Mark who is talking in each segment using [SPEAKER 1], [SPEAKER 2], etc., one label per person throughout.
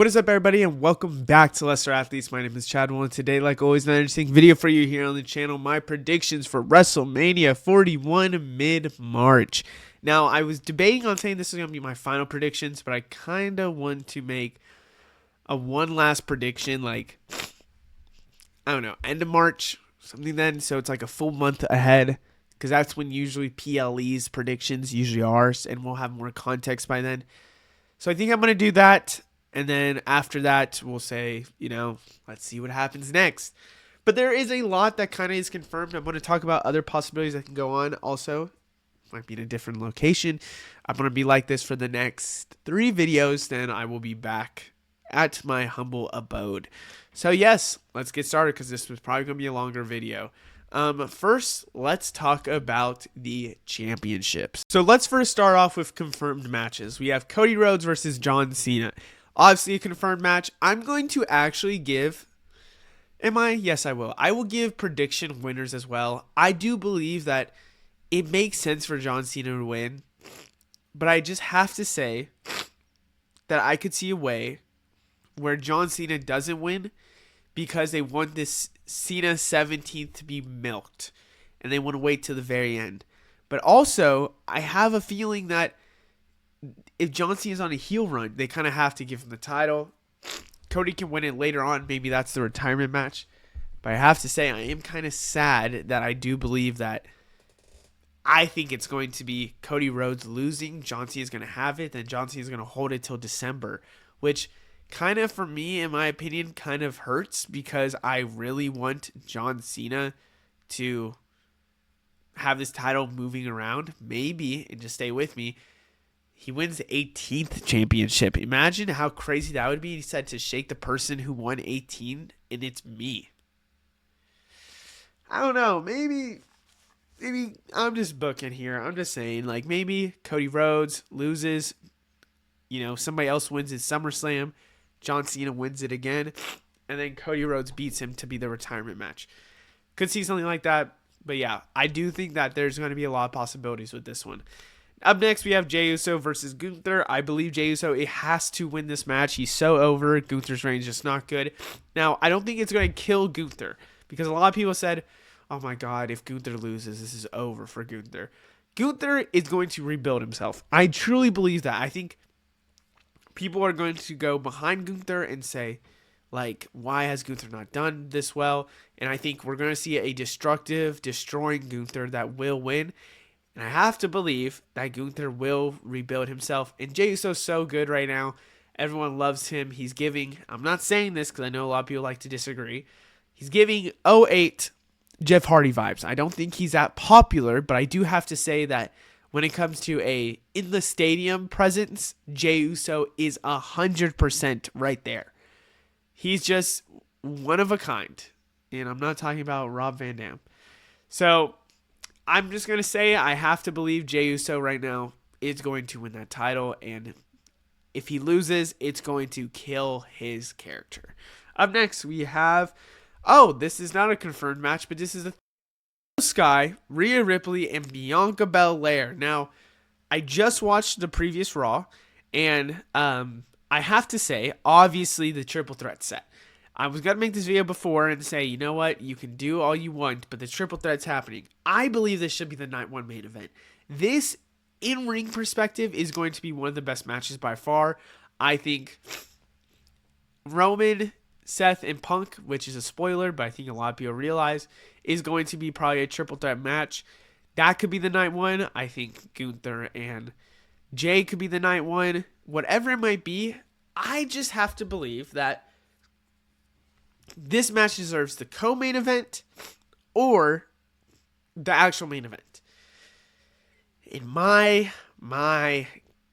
[SPEAKER 1] What is up, everybody, and welcome back to Lesser Athletes. My name is Chadwell, and today, like always, another interesting video for you here on the channel. My predictions for WrestleMania 41 mid-March. Now, I was debating on saying this is going to be my final predictions, but I kind of want to make a one last prediction, like, I don't know, end of March, something then, so it's like a full month ahead, because that's when usually PLE's predictions usually are, and we'll have more context by then. So I think I'm going to do that. And then after that, we'll say, let's see what happens next. But there is a lot that kind of is confirmed. I'm going to talk about other possibilities that can go on also. Might be in a different location. I'm going to be like this for the next 3 videos. Then I will be back at my humble abode. So yes, let's get started because this was probably going to be a longer video. First, let's talk about the championships. So let's first start off with confirmed matches. We have Cody Rhodes versus John Cena. Obviously a confirmed match. I'm going to actually give... Yes, I will. I will give prediction winners as well. I do believe that it makes sense for John Cena to win. But I just have to say that I could see a way where John Cena doesn't win because they want this Cena 17th to be milked. And they want to wait till the very end. But also, I have a feeling that if John Cena's on a heel run, they kind of have to give him the title. Cody can win it later on. Maybe that's the retirement match. But I have to say, I am kind of sad that I do believe that I think it's going to be Cody Rhodes losing. John Cena's going to have it. Then John Cena's going to hold it till December. Which kind of, for me, in my opinion, kind of hurts. Because I really want John Cena to have this title moving around. Maybe, and just stay with me, he wins the 18th championship. Imagine how crazy that would be. He said to shake the person who won 18, and it's me. I don't know. Maybe I'm just booking here. I'm just saying, like, maybe Cody Rhodes loses. Somebody else wins at SummerSlam. John Cena wins it again. And then Cody Rhodes beats him to be the retirement match. Could see something like that. But yeah, I do think that there's going to be a lot of possibilities with this one. Up next, we have Jey Uso versus Gunther. I believe Jey Uso has to win this match. He's so over. Gunther's reign is just not good. Now, I don't think it's going to kill Gunther because a lot of people said, oh my God, if Gunther loses, this is over for Gunther. Gunther is going to rebuild himself. I truly believe that. I think people are going to go behind Gunther and say, like, why has Gunther not done this well? And I think we're going to see a destructive, destroying Gunther that will win. And I have to believe that Gunther will rebuild himself. And Jey Uso's so good right now. Everyone loves him. He's giving, I'm not saying this because I know a lot of people like to disagree. He's giving '08 Jeff Hardy vibes. I don't think he's that popular, but I do have to say that when it comes to a in the stadium presence, Jey Uso is 100% right there. He's just one of a kind. And I'm not talking about Rob Van Dam. So I'm just going to say I have to believe Jey Uso right now is going to win that title. And if he loses, it's going to kill his character. Up next, we have... this is not a confirmed match, but this is a Sky, Rhea Ripley, and Bianca Belair. Now, I just watched the previous Raw, and I have to say, obviously, the triple threat set. I was going to make this video before and say, you know what, you can do all you want, but the triple threat's happening. I believe this should be the night 1 main event. This, in-ring perspective, is going to be one of the best matches by far. I think Roman, Seth, and Punk, which is a spoiler, but I think a lot of people realize, is going to be probably a triple threat match. That could be the night 1. I think Gunther and Jay could be the night 1. Whatever it might be, I just have to believe that this match deserves the co-main event or the actual main event. And my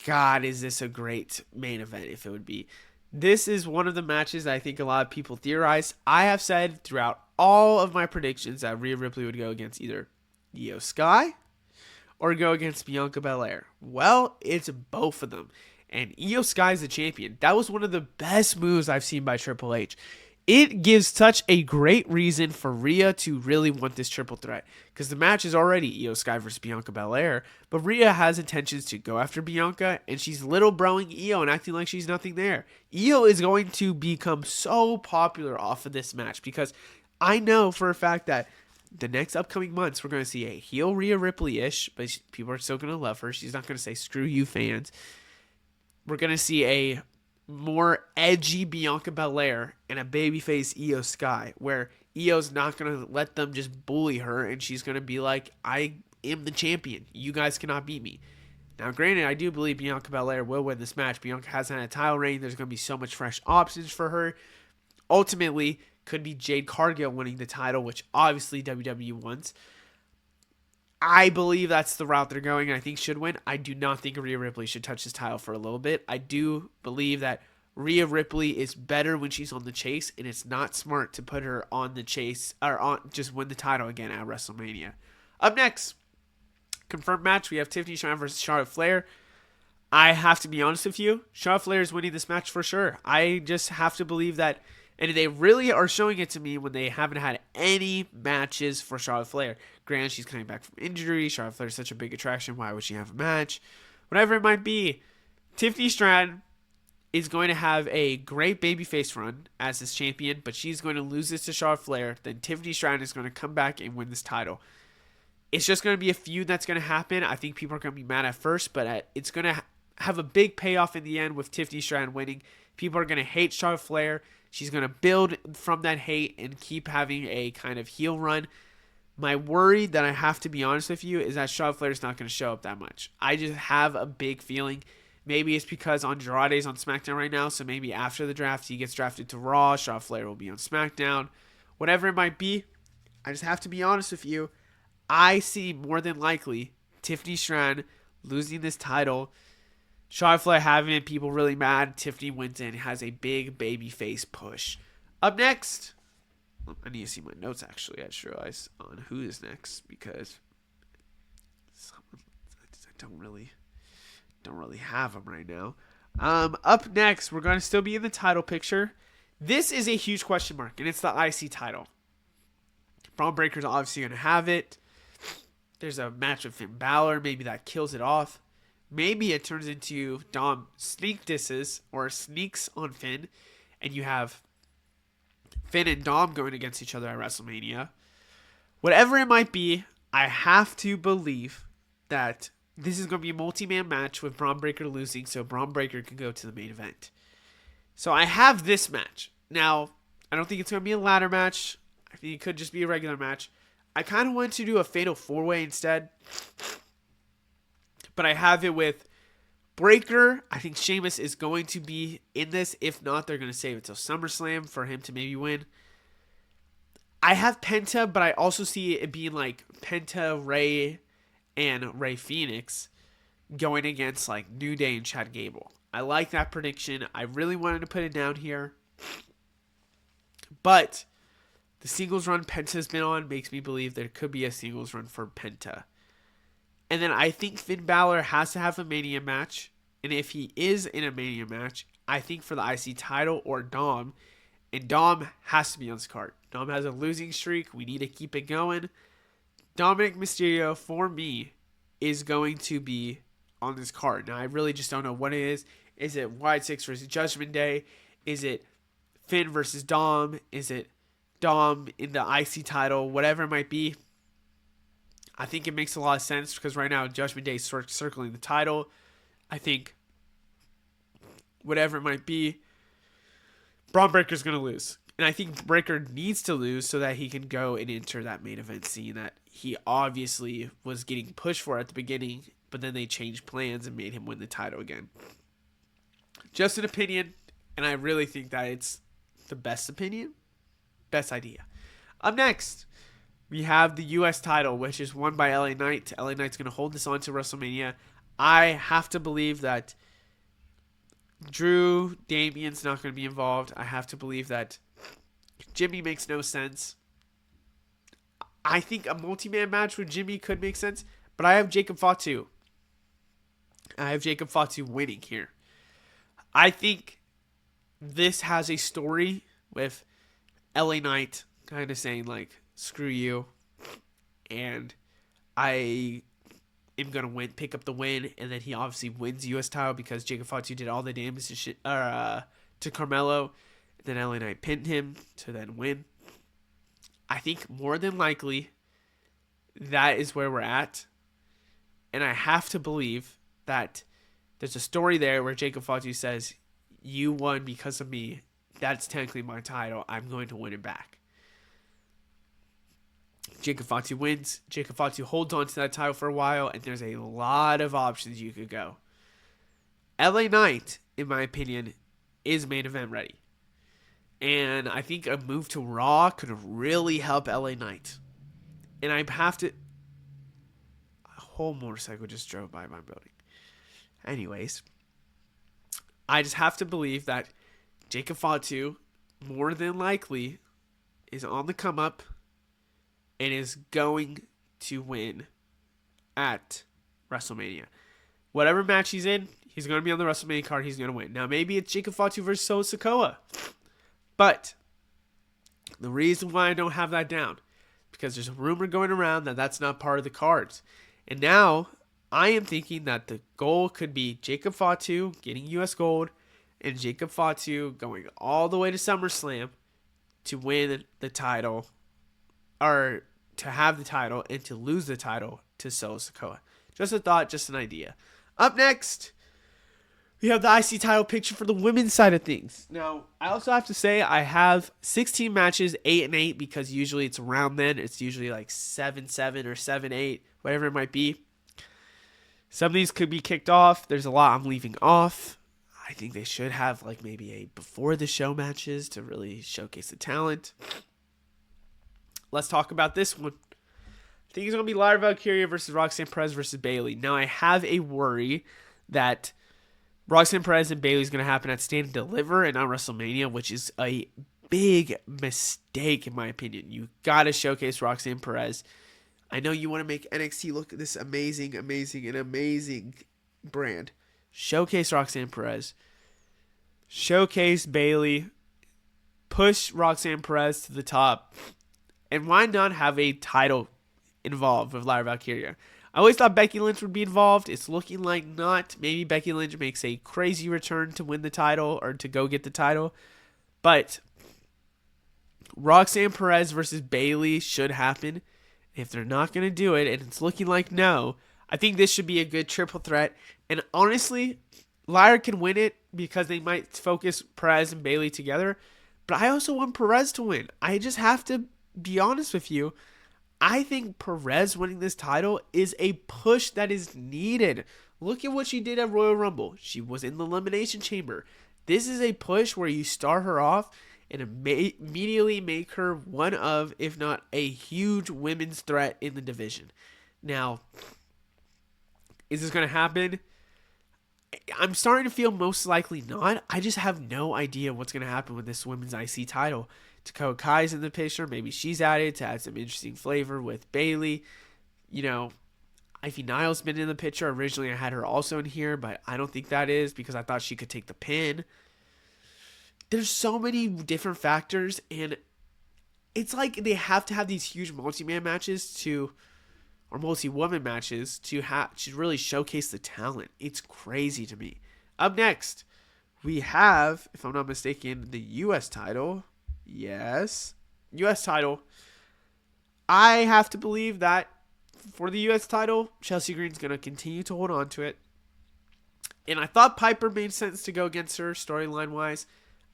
[SPEAKER 1] God, is this a great main event if it would be. This is one of the matches that I think a lot of people theorize. I have said throughout all of my predictions that Rhea Ripley would go against either Io Sky or go against Bianca Belair. Well, it's both of them. And Io Sky is the champion. That was one of the best moves I've seen by Triple H. it gives such a great reason for Rhea to really want this triple threat, because the match is already Io Sky versus Bianca Belair, but Rhea has intentions to go after Bianca, and she's little broing Io and acting like she's nothing there. Io is going to become so popular off of this match, because I know for a fact that the next upcoming months we're going to see a heel Rhea Ripley-ish, but people are still going to love her. She's not going to say screw you fans. We're going to see a more edgy Bianca Belair and a babyface Io Sky, where Io's not going to let them just bully her, and she's going to be like, I am the champion. You guys cannot beat me. Now, granted, I do believe Bianca Belair will win this match. Bianca hasn't had a title reign. There's going to be so much fresh options for her. Ultimately, could be Jade Cargill winning the title, which obviously WWE wants. I believe that's the route they're going, and I think should win. I do not think Rhea Ripley should touch this title for a little bit. I do believe that Rhea Ripley is better when she's on the chase, and it's not smart to put her on the chase or on just win the title again at WrestleMania. Up next, confirmed match, we have Tiffany Stratton versus Charlotte Flair. I have to be honest with you, Charlotte Flair is winning this match for sure. I just have to believe that. And they really are showing it to me when they haven't had any matches for Charlotte Flair. Granted, she's coming back from injury. Charlotte Flair is such a big attraction. Why would she have a match? Whatever it might be, Tiffany Stratton is going to have a great babyface run as this champion, but she's going to lose this to Charlotte Flair. Then Tiffany Stratton is going to come back and win this title. It's just going to be a feud that's going to happen. I think people are going to be mad at first, but it's going to have a big payoff in the end with Tiffany Stratton winning. People are going to hate Charlotte Flair. She's going to build from that hate and keep having a kind of heel run. My worry that I have to be honest with you is that Charlotte Flair is not going to show up that much. I just have a big feeling. Maybe it's because Andrade is on SmackDown right now, so maybe after the draft he gets drafted to Raw. Charlotte Flair will be on SmackDown. Whatever it might be, I just have to be honest with you. I see more than likely Tiffany Stratton losing this title, Charlotte Flair having it, people really mad. Tiffany wins in, has a big babyface push. Up next, I need to see my notes actually. I just realized on who is next because I don't really have them right now. Up next, we're going to still be in the title picture. This is a huge question mark, and it's the IC title. Braun Breaker's obviously going to have it. There's a match with Finn Balor. Maybe that kills it off. Maybe it turns into Dom sneak disses or sneaks on Finn, and you have Finn and Dom going against each other at WrestleMania. Whatever it might be, I have to believe that this is going to be a multi-man match with Braun Breaker losing, so Braun Breaker can go to the main event. So I have this match. Now, I don't think it's going to be a ladder match. I think it could just be a regular match. I kind of want to do a fatal four-way instead. But I have it with Breaker. I think Sheamus is going to be in this. If not, they're going to save it till SummerSlam for him to maybe win. I have Penta, but I also see it being like Penta, Rey, and Rey Fenix going against like New Day and Chad Gable. I like that prediction. I really wanted to put it down here. But the singles run Penta's been on makes me believe there could be a singles run for Penta. And then I think Finn Balor has to have a Mania match. And if he is in a Mania match, I think for the IC title or Dom. And Dom has to be on this card. Dom has a losing streak. We need to keep it going. Dominic Mysterio, for me, is going to be on this card. Now, I really just don't know what it is. Is it Wyatt 6 versus Judgment Day? Is it Finn versus Dom? Is it Dom in the IC title? Whatever it might be. I think it makes a lot of sense because right now Judgment Day is circling the title. I think whatever it might be, Braun Breaker's going to lose. And I think Breaker needs to lose so that he can go and enter that main event scene that he obviously was getting pushed for at the beginning, but then they changed plans and made him win the title again. Just an opinion, and I really think that it's the best opinion, best idea. Up next, we have the U.S. title, which is won by LA Knight. LA Knight's going to hold this on to WrestleMania. I have to believe that Drew, Damien's not going to be involved. I have to believe that Jimmy makes no sense. I think a multi-man match with Jimmy could make sense, but I have Jacob Fatu. I have Jacob Fatu winning here. I think this has a story with LA Knight kind of saying like, screw you, and I am gonna pick up the win, and then he obviously wins the U.S. title because Jacob Fatu did all the damage to Carmelo, and then LA Knight pinned him to then win. I think more than likely that is where we're at, and I have to believe that there's a story there where Jacob Fatu says, "You won because of me. That's technically my title. I'm going to win it back." Jacob Fatu wins. Jacob Fatu holds on to that title for a while, and there's a lot of options you could go. LA Knight, in my opinion, is main event ready. And I think a move to Raw could really help LA Knight. And I have to... A whole motorcycle just drove by my building. Anyways, I just have to believe that Jacob Fatu, more than likely, is on the come up and is going to win at WrestleMania. Whatever match he's in, he's going to be on the WrestleMania card. He's going to win. Now, maybe it's Jacob Fatu versus Solo Sikoa. But the reason why I don't have that down, because there's a rumor going around that that's not part of the cards. And now I am thinking that the goal could be Jacob Fatu getting U.S. Gold and Jacob Fatu going all the way to SummerSlam to win the title, or to have the title and to lose the title to Solo Sikoa. Just a thought, just an idea. Up next, we have the IC title picture for the women's side of things. Now, I also have to say I have 16 matches, 8-8, because usually it's around then. It's usually like 7-7 or 7-8, whatever it might be. Some of these could be kicked off. There's a lot I'm leaving off. I think they should have like maybe a before the show matches to really showcase the talent. Let's talk about this one. I think it's going to be Lyra Valkyria versus Roxanne Perez versus Bayley. Now, I have a worry that Roxanne Perez and Bayley is going to happen at Stand and Deliver and not WrestleMania, which is a big mistake in my opinion. You got to showcase Roxanne Perez. I know you want to make NXT look at this amazing brand. Showcase Roxanne Perez. Showcase Bayley. Push Roxanne Perez to the top. And why not have a title involved with Lyra Valkyria? I always thought Becky Lynch would be involved. It's looking like not. Maybe Becky Lynch makes a crazy return to win the title or to go get the title. But Roxanne Perez versus Bayley should happen. If they're not going to do it, and it's looking like no, I think this should be a good triple threat. And honestly, Lyra can win it because they might focus Perez and Bayley together. But I also want Perez to win. I just have to be honest with you. I think Perez winning this title is a push that is needed. Look at what she did at Royal Rumble. She was in the Elimination Chamber. This is a push where you start her off and immediately make her one of, if not a huge women's threat in the division. Now, is this going to happen? I'm starting to feel most likely not. I just have no idea what's going to happen with this women's IC title. Dakota Kai's in the picture. Maybe she's added to add some interesting flavor with Bayley. You know, Ivy Niles been in the picture. Originally, I had her also in here, but I don't think that is because I thought she could take the pin. There's so many different factors, and it's like they have to have these huge multi-man matches or multi-woman matches to really showcase the talent. It's crazy to me. Up next, we have, if I'm not mistaken, the U.S. title. Yes. U.S. title. I have to believe that for the U.S. title, Chelsea Green's going to continue to hold on to it. And I thought Piper made sense to go against her storyline-wise.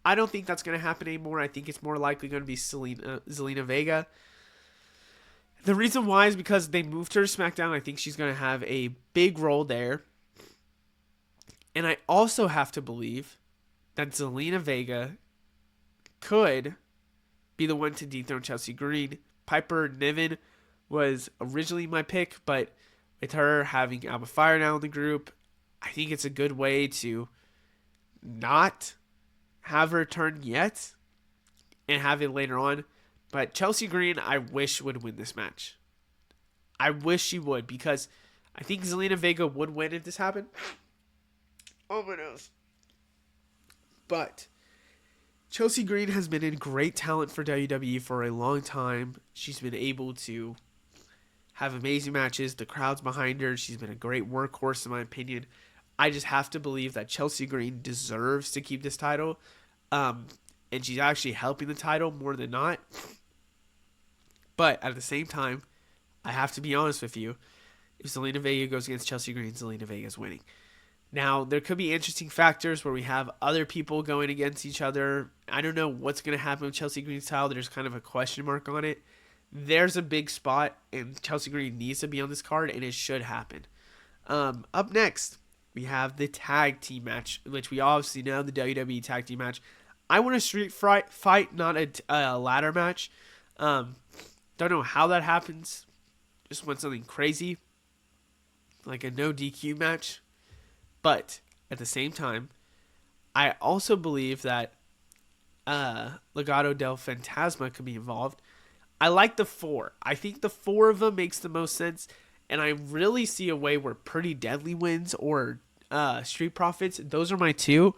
[SPEAKER 1] I don't think that's going to happen anymore. I think it's more likely going to be Zelina Vega. The reason why is because they moved her to SmackDown. I think she's going to have a big role there. And I also have to believe that Zelina Vega could be the one to dethrone Chelsea Green. Piper Niven was originally my pick, but with her having Alba Fire now in the group, I think it's a good way to not have her turn yet and have it later on. But Chelsea Green, I wish would win this match. I wish she would, because I think Zelina Vega would win if this happened. Oh my nose. But Chelsea Green has been in great talent for WWE for a long time. She's been able to have amazing matches. The crowd's behind her. She's been a great workhorse, in my opinion. I just have to believe that Chelsea Green deserves to keep this title. Um, and she's actually helping the title more than not. But at the same time, I have to be honest with you. If Zelina Vega goes against Chelsea Green, Zelina Vega's winning. Now, there could be interesting factors where we have other people going against each other. I don't know what's going to happen with Chelsea Green's title. There's kind of a question mark on it. There's a big spot, and Chelsea Green needs to be on this card, and it should happen. Up next, we have the tag team match, which we obviously know, the WWE tag team match. I want a street fight, not a ladder match. Don't know how that happens. Just want something crazy, like a no DQ match. But at the same time, I also believe that Legado del Fantasma could be involved. I like the 4. I think the 4 of them makes the most sense. And I really see a way where Pretty Deadly wins or Street Profits. Those are my 2.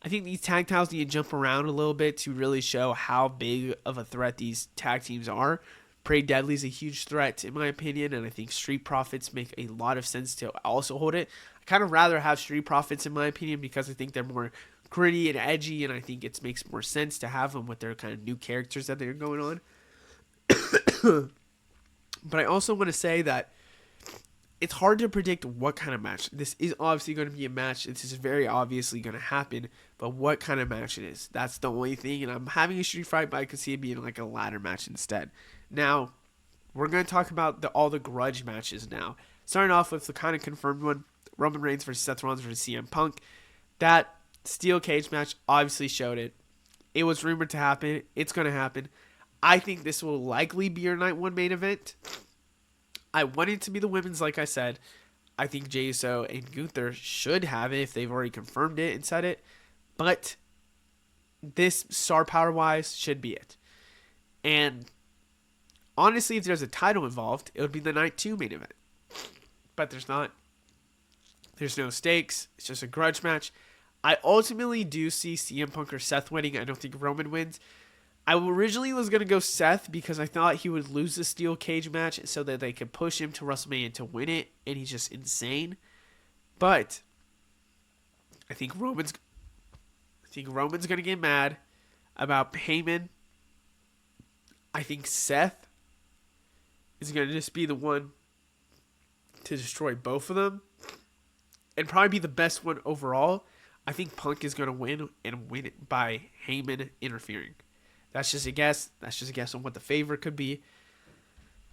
[SPEAKER 1] I think these tag titles need to jump around a little bit to really show how big of a threat these tag teams are. Pretty Deadly is a huge threat, in my opinion. And I think Street Profits make a lot of sense to also hold it. I kind of rather have Street Profits, in my opinion, because I think they're more gritty and edgy. And I think it makes more sense to have them with their kind of new characters that they're going on. But I also want to say that it's hard to predict what kind of match. This is obviously going to be a match. This is very obviously going to happen. But what kind of match it is, that's the only thing. And I'm having a street fight, but I could see it being like a ladder match instead. Now, we're going to talk about all the grudge matches now. Starting off with the kind of confirmed one, Roman Reigns versus Seth Rollins versus CM Punk. That steel cage match obviously showed it. It was rumored to happen. It's going to happen. I think this will likely be your night 1 main event. I want it to be the women's, like I said. I think Jey Uso and Gunther should have it if they've already confirmed it and said it. But this, star power-wise, should be it. And honestly, if there's a title involved, it would be the night 2 main event. But there's not. There's no stakes. It's just a grudge match. I ultimately do see CM Punk or Seth winning. I don't think Roman wins. I originally was going to go Seth because I thought he would lose the steel cage match so that they could push him to WrestleMania to win it, and he's just insane. But I think Roman's going to get mad about Heyman. I think Seth is going to just be the one to destroy both of them and probably be the best one overall. I think Punk is going to win and win it by Heyman interfering. That's just a guess. That's just a guess on what the favorite could be.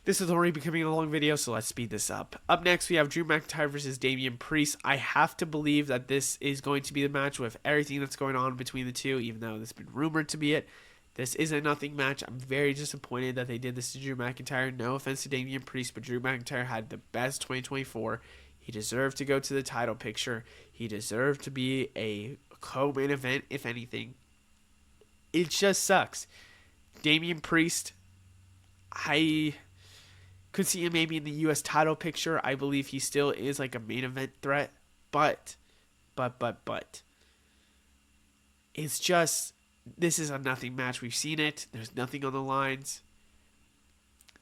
[SPEAKER 1] This is already becoming a long video, so let's speed this up. Up next, we have Drew McIntyre versus Damian Priest. I have to believe that this is going to be the match with everything that's going on between the two, even though this has been rumored to be it. This is a nothing match. I'm very disappointed that they did this to Drew McIntyre. No offense to Damian Priest, but Drew McIntyre had the best 2024. He deserved to go to the title picture. He deserved to be a co-main event, if anything. It just sucks. Damian Priest, I could see him maybe in the U.S. title picture. I believe he still is like a main event threat. But. It's just, this is a nothing match. We've seen it. There's nothing on the lines.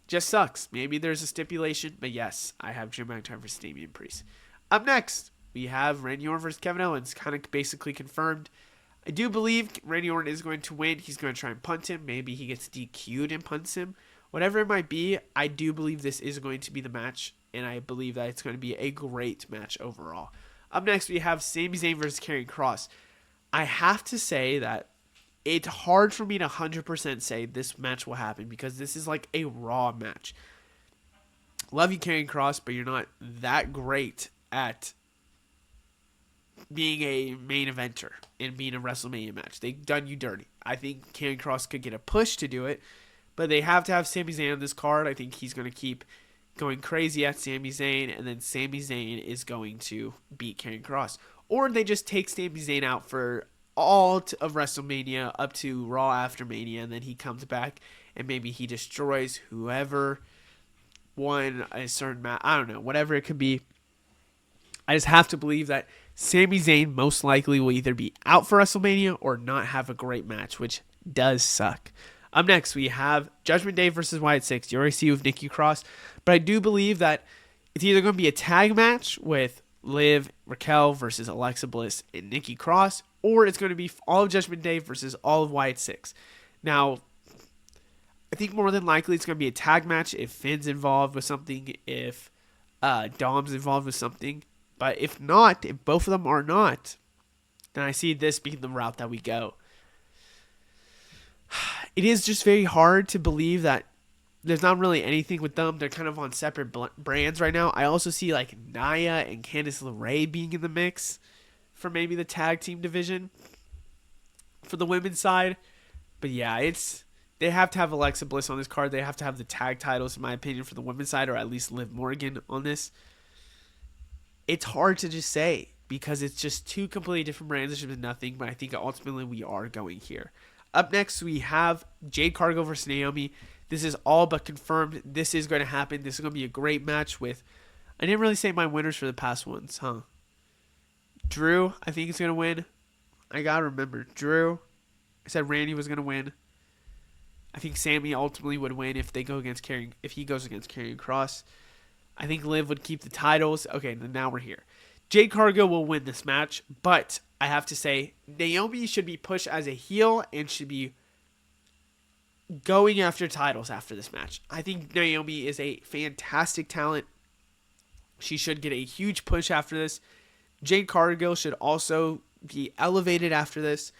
[SPEAKER 1] Just sucks. Maybe there's a stipulation. But yes, I have Drew McIntyre versus Damian Priest. Up next, we have Randy Orton versus Kevin Owens. Kind of basically confirmed. I do believe Randy Orton is going to win. He's going to try and punt him. Maybe he gets DQ'd and punts him. Whatever it might be, I do believe this is going to be the match. And I believe that it's going to be a great match overall. Up next, we have Sami Zayn versus Karrion Kross. I have to say that it's hard for me to 100% say this match will happen because this is like a Raw match. Love you, Karrion Kross, but you're not that great at being a main eventer and being a WrestleMania match. They've done you dirty. I think Karrion Kross could get a push to do it, but they have to have Sami Zayn on this card. I think he's going to keep going crazy at Sami Zayn, and then Sami Zayn is going to beat Karrion Kross. Or they just take Sami Zayn out for all of WrestleMania up to Raw after Mania, and then he comes back and maybe he destroys whoever won a certain match. I don't know, whatever it could be. I just have to believe that Sami Zayn most likely will either be out for WrestleMania or not have a great match, which does suck. Up next, we have Judgment Day versus Wyatt Six. You already see with Nikki Cross, but I do believe that it's either going to be a tag match with Liv, Raquel versus Alexa Bliss and Nikki Cross, or it's going to be all of Judgment Day versus all of Wyatt Six. Now, I think more than likely it's going to be a tag match if Finn's involved with something, if Dom's involved with something. But if not, if both of them are not, then I see this being the route that we go. It is just very hard to believe that there's not really anything with them. They're kind of on separate brands right now. I also see like Nia and Candice LeRae being in the mix for maybe the tag team division for the women's side. But yeah, they have to have Alexa Bliss on this card. They have to have the tag titles, in my opinion, for the women's side, or at least Liv Morgan on this. It's hard to just say because it's just two completely different brands. It should be nothing, but I think ultimately we are going here. Up next, we have Jade Cargill versus Naomi. This is all but confirmed. This is going to happen. This is going to be a great match with... I didn't really say my winners for the past ones, huh? Drew, I think is going to win. I got to remember. Drew. I said Randy was going to win. I think Sammy ultimately would win if he goes against Karrion Kross. I think Liv would keep the titles. Okay, now we're here. Jade Cargill will win this match, but I have to say Naomi should be pushed as a heel and should be going after titles after this match. I think Naomi is a fantastic talent. She should get a huge push after this. Jade Cargill should also be elevated after this.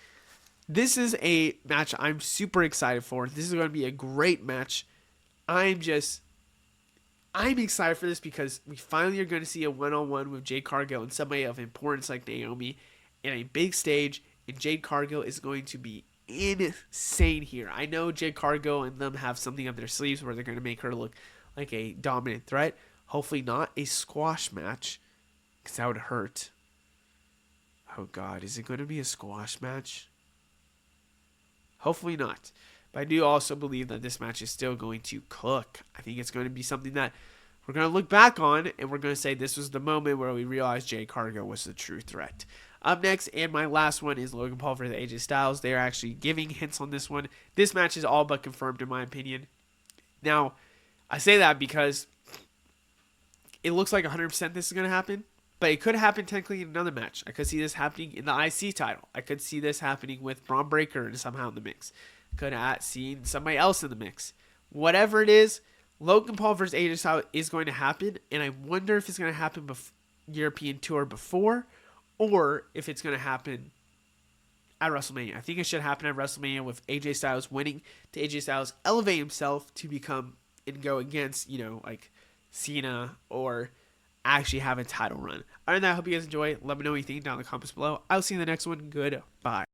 [SPEAKER 1] This is a match I'm super excited for. This is going to be a great match. I'm excited for this because we finally are going to see a one-on-one with Jade Cargill and somebody of importance like Naomi in a big stage, and Jade Cargill is going to be insane here. I know Jade Cargill and them have something up their sleeves where they're going to make her look like a dominant threat. Hopefully not a squash match, because that would hurt. Oh God, is it going to be a squash match? Hopefully not. But I do also believe that this match is still going to cook. I think it's going to be something that we're going to look back on, and we're going to say this was the moment where we realized Jade Cargill was the true threat. Up next, and my last one, is Logan Paul versus AJ Styles. They are actually giving hints on this one. This match is all but confirmed, in my opinion. Now, I say that because it looks like 100% this is going to happen, but it could happen technically in another match. I could see this happening in the IC title. I could see this happening with Braun Breaker somehow in the mix. Could have seen somebody else in the mix. Whatever it is, Logan Paul versus AJ Styles is going to happen, and I wonder if it's going to happen European Tour before, or if it's going to happen at WrestleMania. I think it should happen at WrestleMania with AJ Styles winning, to AJ Styles elevate himself to become and go against, like Cena, or actually have a title run. Other than that, I hope you guys enjoy. Let me know what you think down in the comments below. I'll see you in the next one. Goodbye.